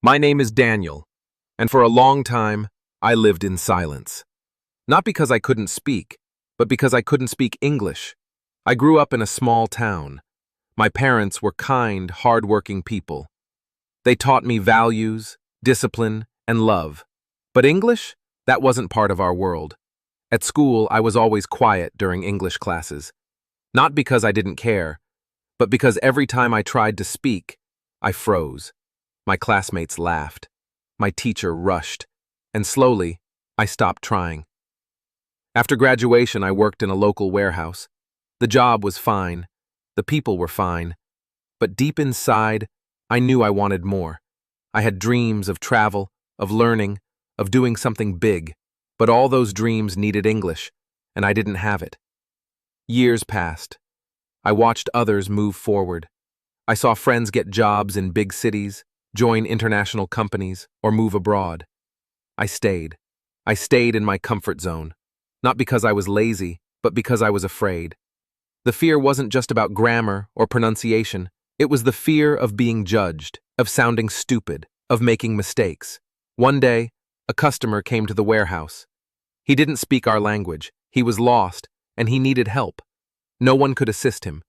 My name is Daniel, and for a long time, I lived in silence. Not because I couldn't speak, but because I couldn't speak English. I grew up in a small town. My parents were kind, hard-working people. They taught me values, discipline, and love. But English? That wasn't part of our world. At school, I was always quiet during English classes. Not because I didn't care, but because every time I tried to speak, I froze. My classmates laughed. My teacher rushed. And slowly, I stopped trying. After graduation, I worked in a local warehouse. The job was fine. The people were fine. But deep inside, I knew I wanted more. I had dreams of travel, of learning, of doing something big. But all those dreams needed English, and I didn't have it. Years passed. I watched others move forward. I saw friends get jobs in big cities, join international companies, or move abroad. I stayed. I stayed in my comfort zone, not because I was lazy, but because I was afraid. The fear wasn't just about grammar or pronunciation. It was the fear of being judged, of sounding stupid, of making mistakes. One day, a customer came to the warehouse. He didn't speak our language. He was lost, and he needed help. No one could assist him.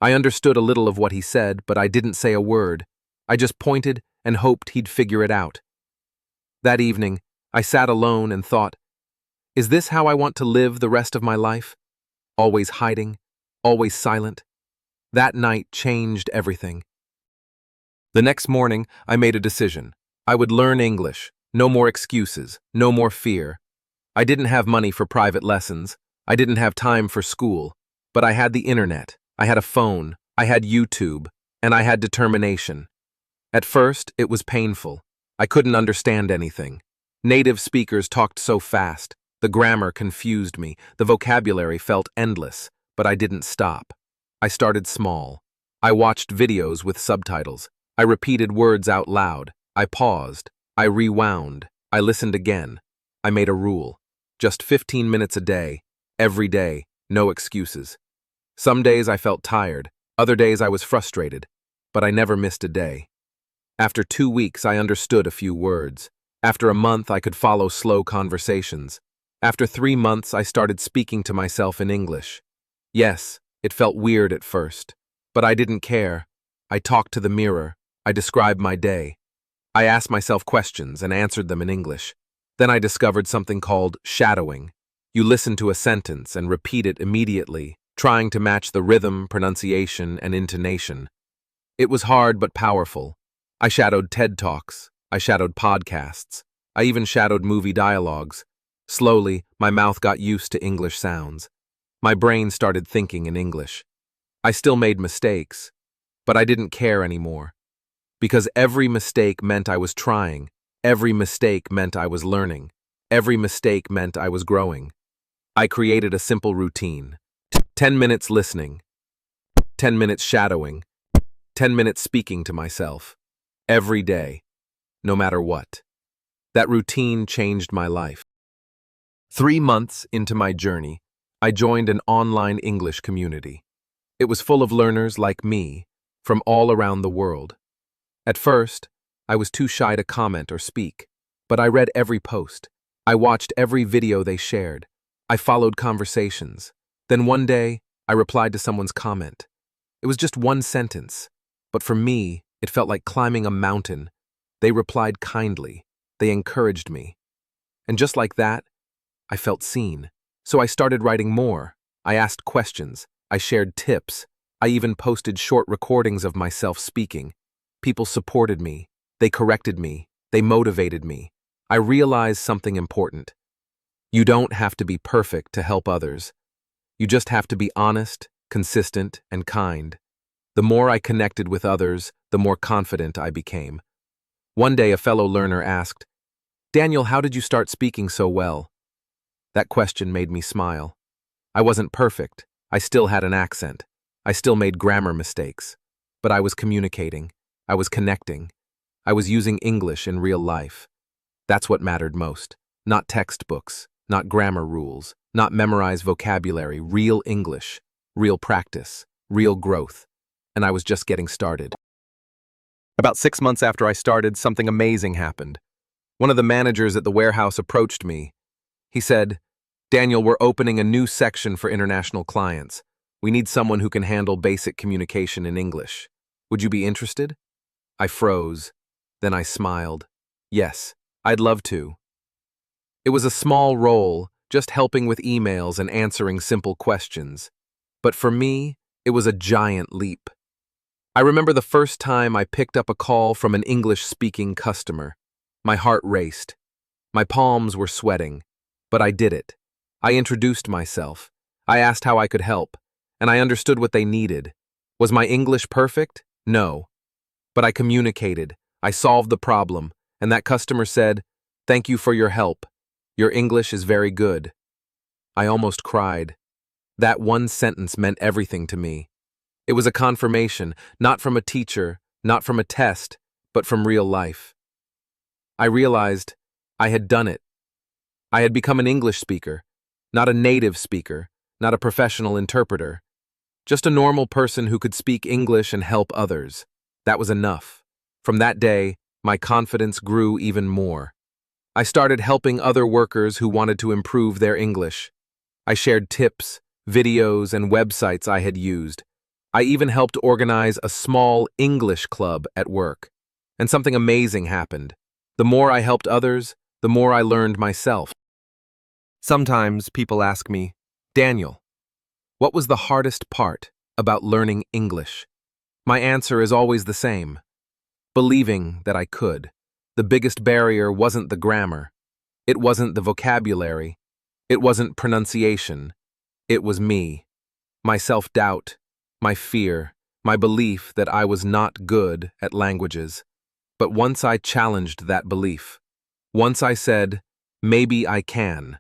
I understood a little of what he said, but I didn't say a word. I just pointed and hoped he'd figure it out. That evening, I sat alone and thought, is this how I want to live the rest of my life? Always hiding, always silent? That night changed everything. The next morning, I made a decision. I would learn English. No more excuses, no more fear. I didn't have money for private lessons. I didn't have time for school. But I had the internet. I had a phone. I had YouTube. And I had determination. At first, it was painful. I couldn't understand anything. Native speakers talked so fast. The grammar confused me. The vocabulary felt endless. But I didn't stop. I started small. I watched videos with subtitles. I repeated words out loud. I paused. I rewound. I listened again. I made a rule. Just 15 minutes a day. Every day. No excuses. Some days I felt tired. Other days I was frustrated. But I never missed a day. After 2 weeks, I understood a few words. After a month, I could follow slow conversations. After 3 months, I started speaking to myself in English. Yes, it felt weird at first. But I didn't care. I talked to the mirror. I described my day. I asked myself questions and answered them in English. Then I discovered something called shadowing. You listen to a sentence and repeat it immediately, trying to match the rhythm, pronunciation, and intonation. It was hard but powerful. I shadowed TED Talks. I shadowed podcasts. I even shadowed movie dialogues. Slowly, my mouth got used to English sounds. My brain started thinking in English. I still made mistakes, but I didn't care anymore. Because every mistake meant I was trying. Every mistake meant I was learning. Every mistake meant I was growing. I created a simple routine. 10 minutes listening. 10 minutes shadowing. 10 minutes speaking to myself. Every day. No matter what. That routine changed my life. 3 months into my journey, I joined an online English community. It was full of learners like me, from all around the world. At first, I was too shy to comment or speak, but I read every post. I watched every video they shared. I followed conversations. Then one day, I replied to someone's comment. It was just one sentence, but for me, it felt like climbing a mountain. They replied kindly. They encouraged me. And just like that, I felt seen. So I started writing more. I asked questions. I shared tips. I even posted short recordings of myself speaking. People supported me. They corrected me. They motivated me. I realized something important. You don't have to be perfect to help others. You just have to be honest, consistent, and kind. The more I connected with others, the more confident I became. One day, a fellow learner asked, "Daniel, how did you start speaking so well?" That question made me smile. I wasn't perfect. I still had an accent. I still made grammar mistakes. But I was communicating. I was connecting. I was using English in real life. That's what mattered most. Not textbooks, not grammar rules, not memorized vocabulary, real English, real practice, real growth. And I was just getting started. About 6 months after I started, something amazing happened. One of the managers at the warehouse approached me. He said, "Daniel, we're opening a new section for international clients. We need someone who can handle basic communication in English. Would you be interested?" I froze. Then I smiled. Yes, I'd love to. It was a small role, just helping with emails and answering simple questions. But for me, it was a giant leap. I remember the first time I picked up a call from an English-speaking customer. My heart raced. My palms were sweating. But I did it. I introduced myself. I asked how I could help, and I understood what they needed. Was my English perfect? No. But I communicated. I solved the problem, and that customer said, "Thank you for your help. Your English is very good." I almost cried. That one sentence meant everything to me. It was a confirmation, not from a teacher, not from a test, but from real life. I realized I had done it. I had become an English speaker, not a native speaker, not a professional interpreter, just a normal person who could speak English and help others. That was enough. From that day, my confidence grew even more. I started helping other workers who wanted to improve their English. I shared tips, videos, and websites I had used. I even helped organize a small English club at work. And something amazing happened. The more I helped others, the more I learned myself. Sometimes people ask me, "Daniel, what was the hardest part about learning English?" My answer is always the same. Believing that I could. The biggest barrier wasn't the grammar. It wasn't the vocabulary. It wasn't pronunciation. It was me. My self-doubt, my fear, my belief that I was not good at languages. But once I challenged that belief, once I said, "Maybe I can,"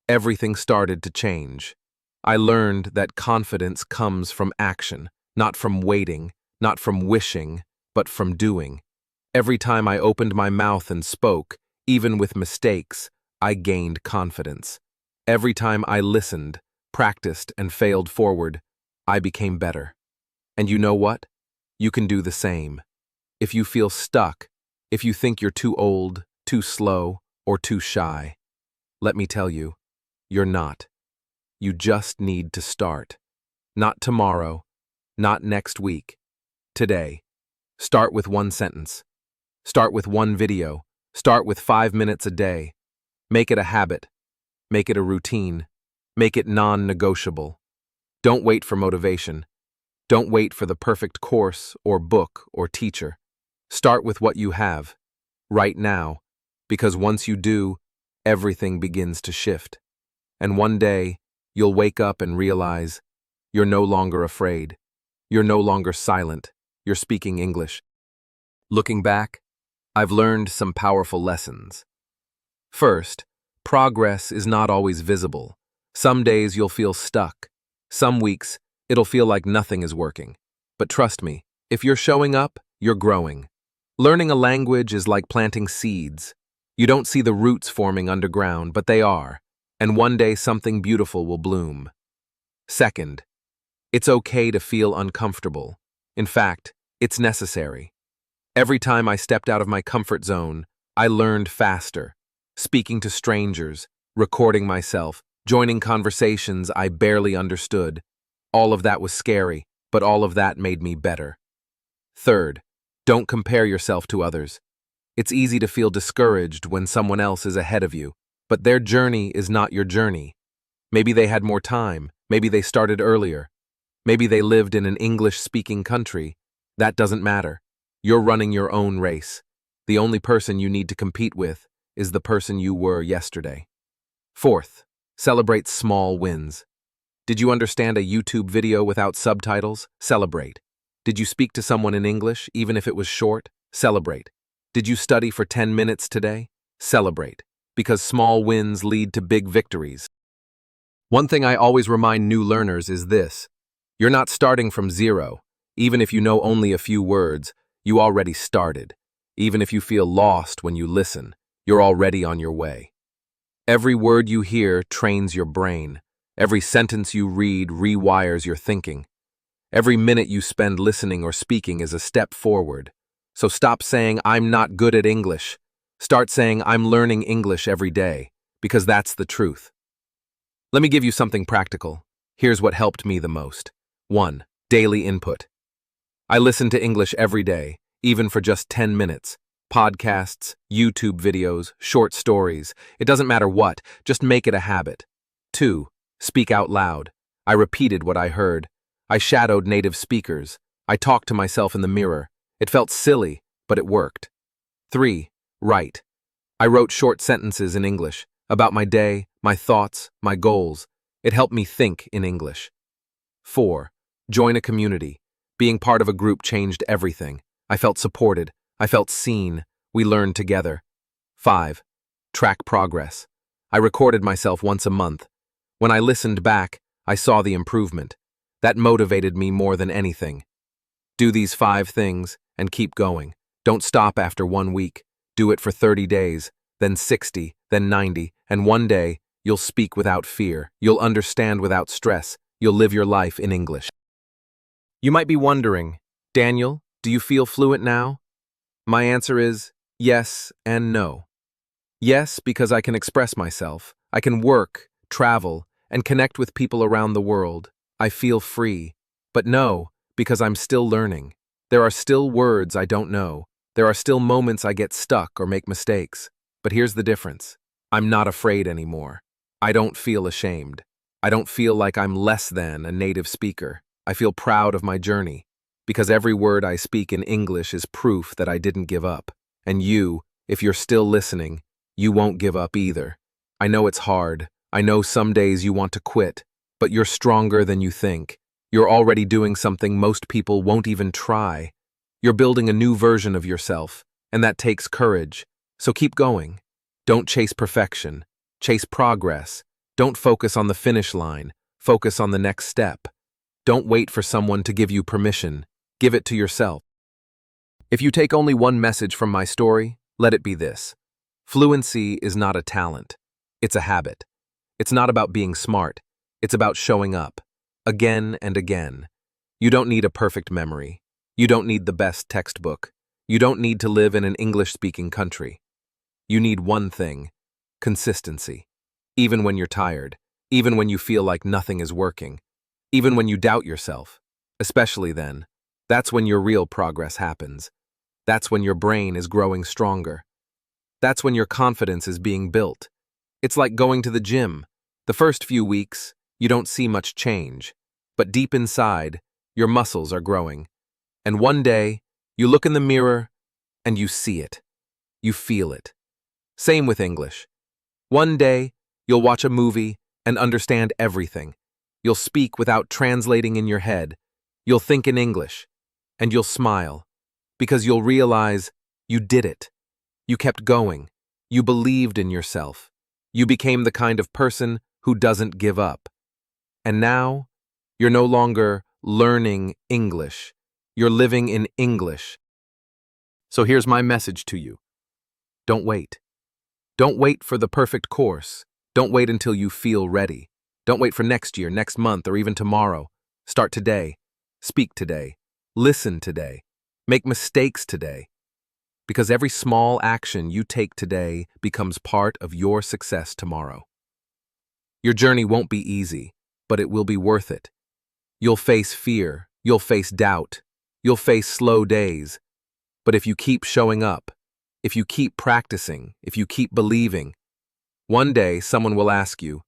everything started to change. I learned that confidence comes from action, not from waiting, not from wishing, but from doing. Every time I opened my mouth and spoke, even with mistakes, I gained confidence. Every time I listened, practiced, and failed forward, I became better. And you know what? You can do the same. If you feel stuck, if you think you're too old, too slow, or too shy, let me tell you, you're not. You just need to start. Not tomorrow, not next week. Today. Start with one sentence. Start with one video. Start with 5 minutes a day. Make it a habit. Make it a routine. Make it non-negotiable. Don't wait for motivation. Don't wait for the perfect course or book or teacher. Start with what you have, right now, because once you do, everything begins to shift. And one day, you'll wake up and realize you're no longer afraid. You're no longer silent. You're speaking English. Looking back, I've learned some powerful lessons. First, progress is not always visible. Some days you'll feel stuck. Some weeks, it'll feel like nothing is working. But trust me, if you're showing up, you're growing. Learning a language is like planting seeds. You don't see the roots forming underground, but they are. And one day something beautiful will bloom. Second, it's okay to feel uncomfortable. In fact, it's necessary. Every time I stepped out of my comfort zone, I learned faster. Speaking to strangers, recording myself, joining conversations I barely understood. All of that was scary, but all of that made me better. Third, don't compare yourself to others. It's easy to feel discouraged when someone else is ahead of you, but their journey is not your journey. Maybe they had more time, maybe they started earlier, maybe they lived in an English-speaking country. That doesn't matter. You're running your own race. The only person you need to compete with is the person you were yesterday. Fourth, celebrate small wins. Did you understand a YouTube video without subtitles? Celebrate. Did you speak to someone in English, even if it was short? Celebrate. Did you study for 10 minutes today? Celebrate. Because small wins lead to big victories. One thing I always remind new learners is this. You're not starting from zero. Even if you know only a few words, you already started. Even if you feel lost when you listen, you're already on your way. Every word you hear trains your brain. Every sentence you read rewires your thinking. Every minute you spend listening or speaking is a step forward. So stop saying, I'm not good at English. Start saying, I'm learning English every day, because that's the truth. Let me give you something practical. Here's what helped me the most. 1. Daily input. I listen to English every day, even for just 10 minutes. Podcasts, YouTube videos, short stories. It doesn't matter what, just make it a habit. 2. Speak out loud. I repeated what I heard. I shadowed native speakers. I talked to myself in the mirror. It felt silly, but it worked. 3. Write. I wrote short sentences in English about my day, my thoughts, my goals. It helped me think in English. 4. Join a community. Being part of a group changed everything. I felt supported. I felt seen. We learned together. 5. Track progress. I recorded myself once a month. When I listened back, I saw the improvement. That motivated me more than anything. Do these 5 things and keep going. Don't stop after 1 week. Do it for 30 days, then 60, then 90, and one day, you'll speak without fear. You'll understand without stress. You'll live your life in English. You might be wondering, Daniel, do you feel fluent now? My answer is yes and no. Yes, because I can express myself. I can work, travel, and connect with people around the world. I feel free. But no, because I'm still learning. There are still words I don't know. There are still moments I get stuck or make mistakes. But here's the difference. I'm not afraid anymore. I don't feel ashamed. I don't feel like I'm less than a native speaker. I feel proud of my journey, because every word I speak in English is proof that I didn't give up. And you, if you're still listening, you won't give up either. I know it's hard. I know some days you want to quit, but you're stronger than you think. You're already doing something most people won't even try. You're building a new version of yourself, and that takes courage. So keep going. Don't chase perfection. Chase progress. Don't focus on the finish line. Focus on the next step. Don't wait for someone to give you permission. Give it to yourself. If you take only one message from my story, let it be this. Fluency is not a talent. It's a habit. It's not about being smart. It's about showing up. Again and again. You don't need a perfect memory. You don't need the best textbook. You don't need to live in an English-speaking country. You need one thing: consistency. Even when you're tired, even when you feel like nothing is working, even when you doubt yourself, especially then, that's when your real progress happens. That's when your brain is growing stronger. That's when your confidence is being built. It's like going to the gym. The first few weeks, you don't see much change, but deep inside, your muscles are growing. And one day, you look in the mirror and you see it. You feel it. Same with English. One day, you'll watch a movie and understand everything. You'll speak without translating in your head. You'll think in English, and you'll smile, because you'll realize you did it. You kept going. You believed in yourself. You became the kind of person who doesn't give up. And now, you're no longer learning English. You're living in English. So here's my message to you. Don't wait. Don't wait for the perfect course. Don't wait until you feel ready. Don't wait for next year, next month, or even tomorrow. Start today. Speak today. Listen today. Make mistakes today. Because every small action you take today becomes part of your success tomorrow. Your journey won't be easy, but it will be worth it. You'll face fear. You'll face doubt. You'll face slow days. But if you keep showing up, if you keep practicing, if you keep believing, one day someone will ask you,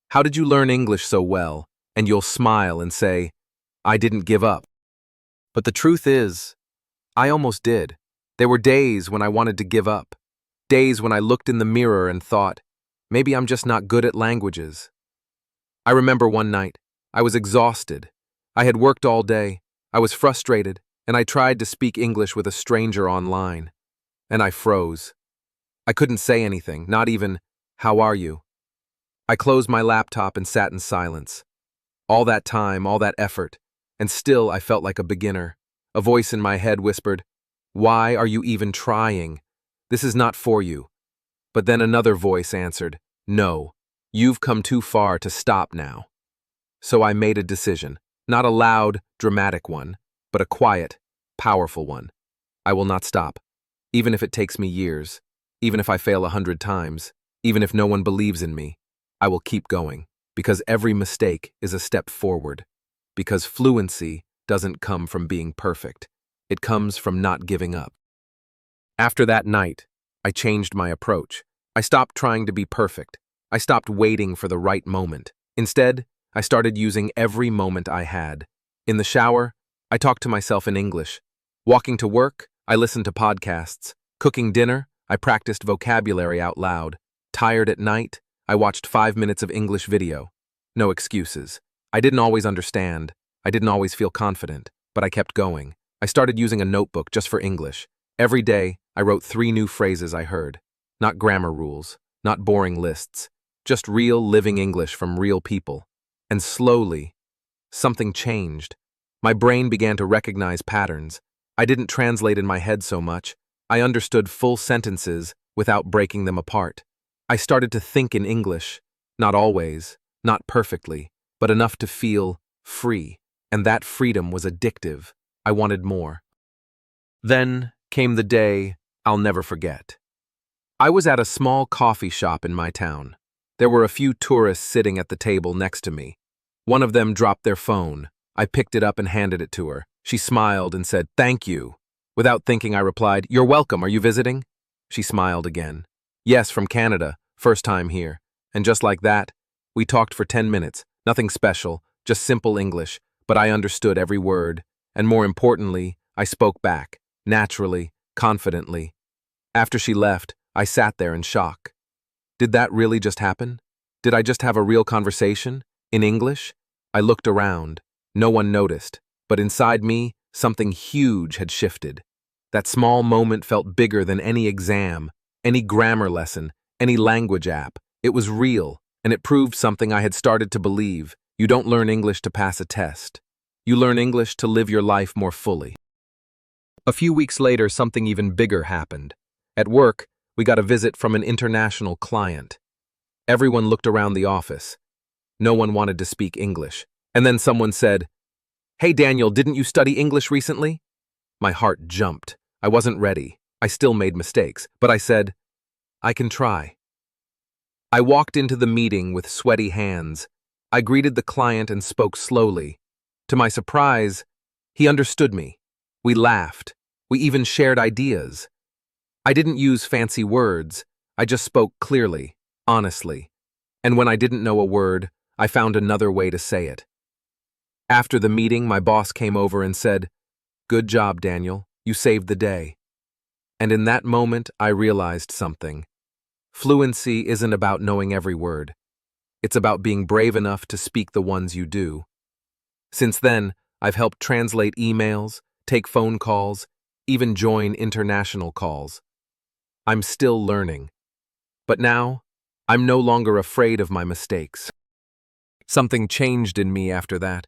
"How did you learn English so well?" And you'll smile and say, "I didn't give up." But the truth is, I almost did. There were days when I wanted to give up. Days when I looked in the mirror and thought, maybe I'm just not good at languages. I remember one night, I was exhausted. I had worked all day. I was frustrated, and I tried to speak English with a stranger online. And I froze. I couldn't say anything, not even, "How are you?" I closed my laptop and sat in silence. All that time, all that effort, and still I felt like a beginner. A voice in my head whispered, "Why are you even trying? This is not for you." But then another voice answered, "No, you've come too far to stop now." So I made a decision, not a loud, dramatic one, but a quiet, powerful one. I will not stop. Even if it takes me years, even if I fail 100 times, even if no one believes in me, I will keep going, because every mistake is a step forward. Because fluency doesn't come from being perfect. It comes from not giving up. After that night, I changed my approach. I stopped trying to be perfect. I stopped waiting for the right moment. Instead, I started using every moment I had. In the shower, I talked to myself in English. Walking to work, I listened to podcasts. Cooking dinner, I practiced vocabulary out loud. Tired at night, I watched 5 minutes of English video. No excuses. I didn't always understand. I didn't always feel confident, but I kept going. I started using a notebook just for English. Every day, I wrote 3 new phrases I heard. Not grammar rules, not boring lists, just real living English from real people. And slowly, something changed. My brain began to recognize patterns. I didn't translate in my head so much. I understood full sentences without breaking them apart. I started to think in English, not always, not perfectly, but enough to feel free. And that freedom was addictive. I wanted more. Then came the day I'll never forget. I was at a small coffee shop in my town. There were a few tourists sitting at the table next to me. One of them dropped their phone. I picked it up and handed it to her. She smiled and said, "Thank you." Without thinking, I replied, "You're welcome. Are you visiting?" She smiled again. "Yes, from Canada. First time here." And just like that, we talked for 10 minutes. Nothing special, just simple English, but I understood every word. And more importantly, I spoke back, naturally, confidently. After she left, I sat there in shock. Did that really just happen? Did I just have a real conversation? In English? I looked around. No one noticed. But inside me, something huge had shifted. That small moment felt bigger than any exam, any grammar lesson, any language app. It was real, and it proved something I had started to believe. You don't learn English to pass a test. You learn English to live your life more fully. A few weeks later, something even bigger happened. At work, we got a visit from an international client. Everyone looked around the office. No one wanted to speak English. And then someone said, "Hey Daniel, didn't you study English recently?" My heart jumped. I wasn't ready. I still made mistakes, but I said, "I can try." I walked into the meeting with sweaty hands. I greeted the client and spoke slowly. To my surprise, he understood me. We laughed. We even shared ideas. I didn't use fancy words. I just spoke clearly, honestly. And when I didn't know a word, I found another way to say it. After the meeting, my boss came over and said, "Good job, Daniel. You saved the day." And in that moment, I realized something. Fluency isn't about knowing every word. It's about being brave enough to speak the ones you do. Since then, I've helped translate emails, take phone calls, even join international calls. I'm still learning. But now, I'm no longer afraid of my mistakes. Something changed in me after that.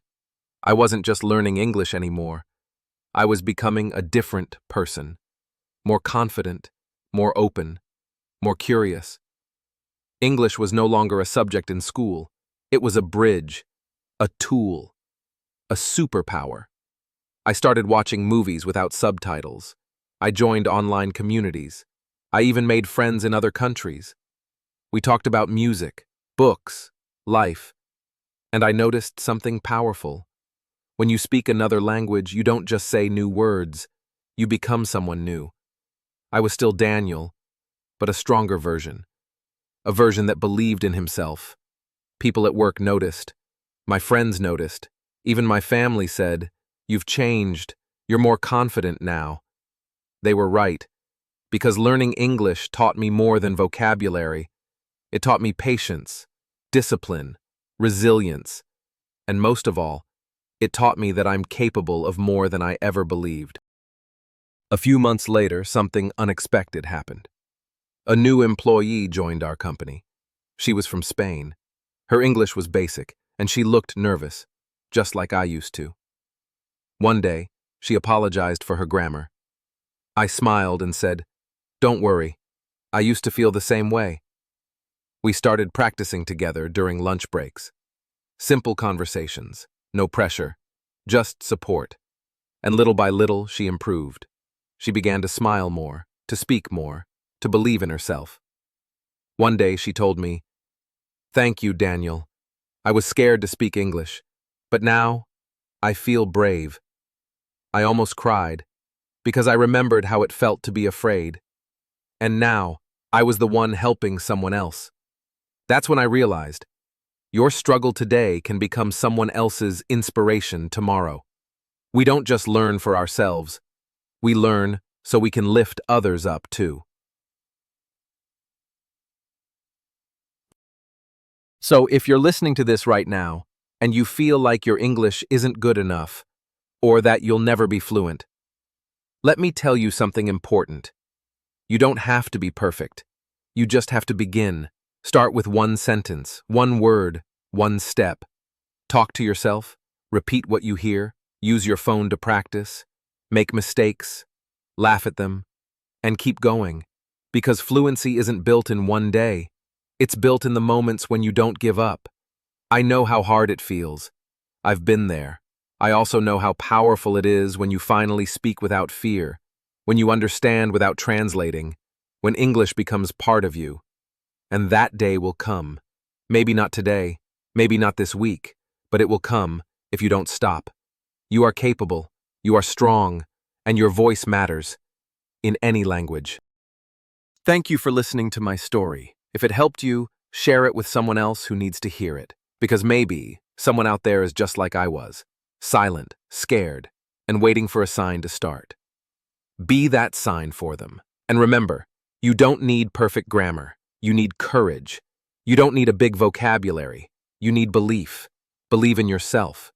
I wasn't just learning English anymore. I was becoming a different person. More confident, more open, more curious. English was no longer a subject in school. It was a bridge, a tool, a superpower. I started watching movies without subtitles. I joined online communities. I even made friends in other countries. We talked about music, books, life. And I noticed something powerful. When you speak another language, you don't just say new words. You become someone new. I was still Daniel, but a stronger version. A version that believed in himself. People at work noticed. My friends noticed. Even my family said, "You've changed. You're more confident now." They were right. Because learning English taught me more than vocabulary. It taught me patience, discipline, resilience, and most of all, it taught me that I'm capable of more than I ever believed. A few months later, something unexpected happened. A new employee joined our company. She was from Spain. Her English was basic, and she looked nervous, just like I used to. One day, she apologized for her grammar. I smiled and said, "Don't worry. I used to feel the same way." We started practicing together during lunch breaks. Simple conversations, no pressure, just support. And little by little, she improved. She began to smile more, to speak more, to believe in herself. One day she told me, "Thank you, Daniel. I was scared to speak English, but now I feel brave." I almost cried, because I remembered how it felt to be afraid. And now, I was the one helping someone else. That's when I realized, your struggle today can become someone else's inspiration tomorrow. We don't just learn for ourselves, we learn so we can lift others up too. So if you're listening to this right now, and you feel like your English isn't good enough, or that you'll never be fluent, let me tell you something important. You don't have to be perfect. You just have to begin. Start with one sentence, one word, one step. Talk to yourself, repeat what you hear, use your phone to practice, make mistakes, laugh at them, and keep going. Because fluency isn't built in one day. It's built in the moments when you don't give up. I know how hard it feels. I've been there. I also know how powerful it is when you finally speak without fear, when you understand without translating, when English becomes part of you. And that day will come. Maybe not today, maybe not this week, but it will come if you don't stop. You are capable, you are strong, and your voice matters in any language. Thank you for listening to my story. If it helped you, share it with someone else who needs to hear it, because maybe someone out there is just like I was, silent, scared, and waiting for a sign to start. Be that sign for them. And remember, you don't need perfect grammar. You need courage. You don't need a big vocabulary. You need belief. Believe in yourself.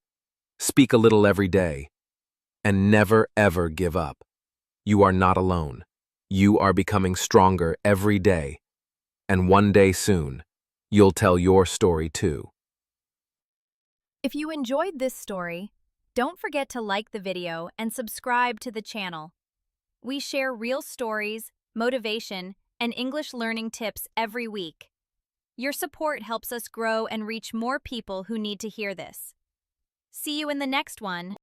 Speak a little every day. And never, ever give up. You are not alone. You are becoming stronger every day. And one day soon, you'll tell your story too. If you enjoyed this story, don't forget to like the video and subscribe to the channel. We share real stories, motivation, and English learning tips every week. Your support helps us grow and reach more people who need to hear this. See you in the next one.